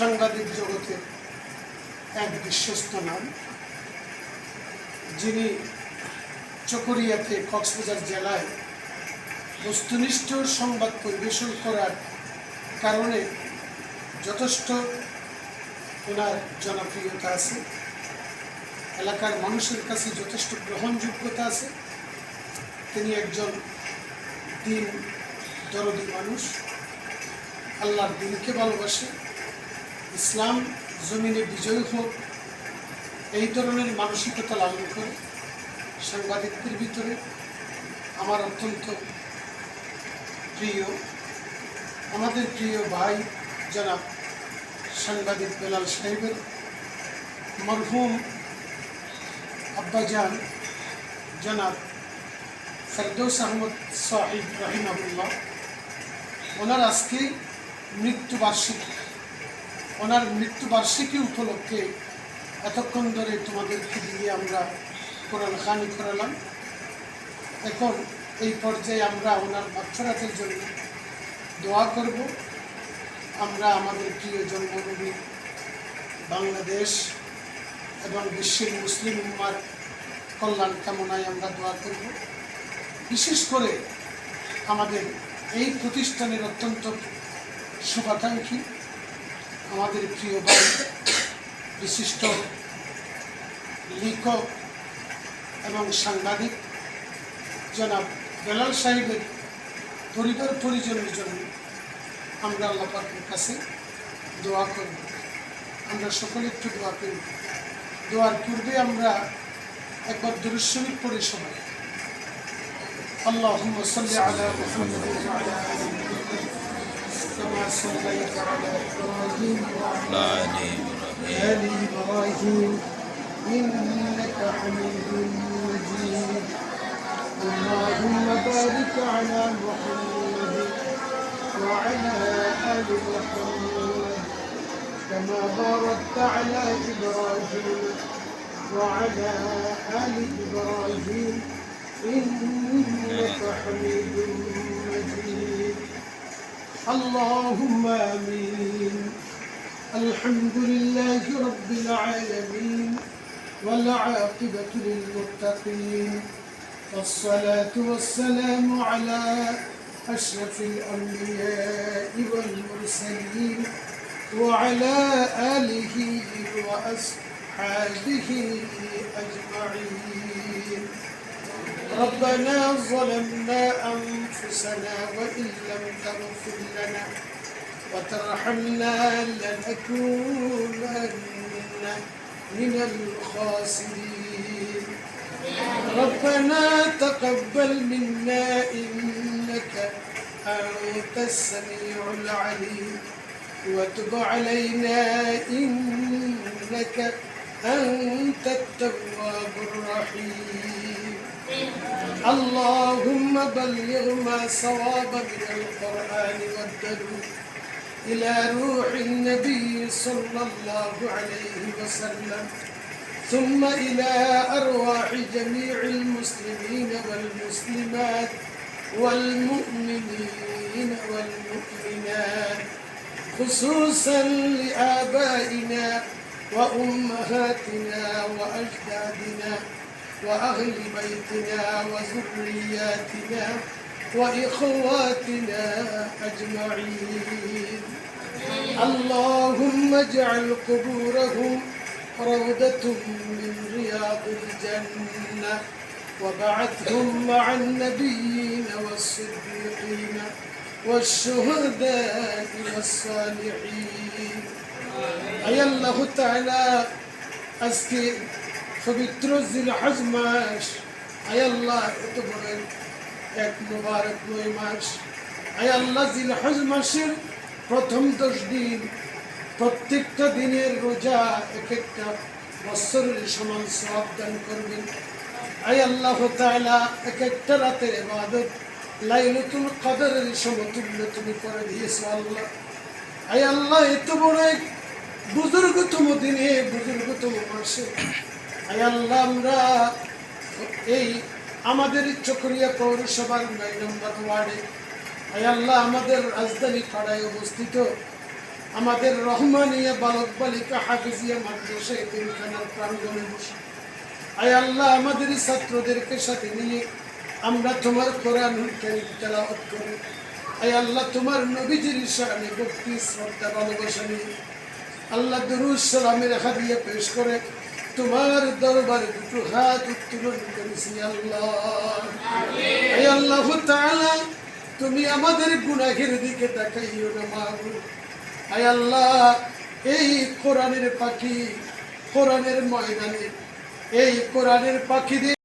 সাংবাদিক জগতে এক বিশ্বস্ত নাম, যিনি চকরিয়াতে কক্সবাজার জেলায় বস্তুনিষ্ঠ সংবাদ পরিবেশন করার কারণে যথেষ্ট ওনার জনপ্রিয়তা আছে, এলাকার মানুষের কাছে যথেষ্ট গ্রহণযোগ্যতা আছে। তিনি একজন দিন দরদি মানুষ, আল্লাহর দিনকে ভালোবাসে। ইসলাম জমিনে বিজয়ী হোক এই ধরনের মানসিকতা লালন করে। সাংবাদিকদের ভিতরে আমার অত্যন্ত প্রিয়, আমাদের প্রিয় ভাই জনাব সাংবাদিক বেলাল সাহেবের মরহুম আব্বাজান জনাব ফেরদৌস আহমদ সাহিব রহিমাহুল্লাহ, ওনার আজকে মৃত্যুবার্ষিকী। ওনার মৃত্যুবার্ষিকী উপলক্ষে এতক্ষণ ধরে তোমাদেরকে দিয়ে আমরা কোরআন খানি করালাম। এখন এই পর্যায়ে আমরা ওনার মাগফিরাতের জন্য দোয়া করব। আমরা আমাদের প্রিয় জন্মভূমি বাংলাদেশ এবং বিশ্বের মুসলিম উম্মার কল্যাণ কামনায় আমরা দোয়া করব। বিশেষ করে আমাদের এই প্রতিষ্ঠানের অত্যন্ত শুভাকাঙ্ক্ষী আমাদের প্রিয় ভাই বিশিষ্ট লেখক এবং সাংবাদিক জনাব বেলাল সাহেবের পরিবার পরিজনের জন্য আমরা আল্লাহ পাকের কাছে দোয়া করব। আমরা সকলে একটু দোয়া করি। দোয়ার পূর্বে আমরা একবার দুরূদ শরীফ পড়ি সবাই। আল্লাহুম্মা সাল্লি আলা মুহাম্মাদ ওয়া আলা আলি মুহাম্মাদ কামা সাল্লাইতা আলা ইব্রাহিম ওয়া আলা আলি ইব্রাহিম ইন্নাকা হামিদুম মাজিদ। আল্লাহুম্মা বারিক আলা মুহাম্মাদ ওয়া আলা আলি মুহাম্মাদ কামা বারাকতা আলা ইব্রাহিম ওয়া আলা আলি ইব্রাহিম إنك حميد مجيد. اللهم آمين. الحمد لله رب العالمين والعاقبة للمتقين والصلاة والسلام على أشرف الأنبياء والمرسلين وعلى آله وأصحابه أجمعين. ربنا ظلمنا أنفسنا وإن لم تغفر لنا وترحمنا لنكونن من الخاسرين. ربنا تقبل منا إنك أنت السميع العليم وتب علينا إنك أنت التواب الرحيم. اللهم بلغ ما صواب من القرآن والدليل إلى روح النبي صلى الله عليه وسلم ثم إلى أرواح جميع المسلمين والمسلمات والمؤمنين والمؤمنات خصوصا لآبائنا وأمهاتنا وأجدادنا وأهل بيتنا وذرياتنا وإخواتنا أجمعين. اللهم اجعل قبورهم روضة من رياض الجنة وبعثهم مع النبيين والصديقين والشهداء والصالحين. أي الله تعالى أزكي পবিত্র জিলহজ মাস, আয় আল্লাহ এত বড় এক মুবারক মাস। আয় আল্লাহ জিলহজ মাসের প্রথম 10 দিন প্রত্যেকটা দিনের রোজা এক একটা বছরের সমান সওয়াব দান করবেন। আয় আল্লাহ তাআলা এক একটা রাতের ইবাদত লাইলাতুল কদরের সমতুল্য তুমি করে দিয়েছো আল্লাহ। আয় আল্লাহ এত বড় এক বুজুর্গতম দিনে বুজুর্গতম মাসে আয় আল্লাহ আমরা এই আমাদের চকরিয়া পৌরসভার 9 নম্বর ওয়ার্ডে আয় আল্লাহ আমাদের রাজধানী পাড়ায় অবস্থিত আমাদের রহমানিয়া বালক বালিকা হাফিজিয়া মাদ্রাসা এতিমখানার প্রাঙ্গণে বসে আয় আল্লাহ আমাদের ছাত্রদেরকে সাথে নিয়ে আমরা তোমার কোরআন কারীম তেলাওয়াত করি। আয় আল্লাহ তোমার নবীজির শানে ভক্তি শ্রদ্ধা ভালোবাসা নিয়ে আল্লাহ দুরূদ সালামের হাদিয়া পেশ করে তোমার দরবারে দুটো হাত উত্তোলন করেছি আল্লাহ। আয় আল্লাহ তাআলা তুমি আমাদের গুনাহের দিকে তাকাইও না মাবুদ। আয় আল্লাহ এই কোরআনের পাখি, কোরআনের ময়দানে এই কোরআনের পাখিদের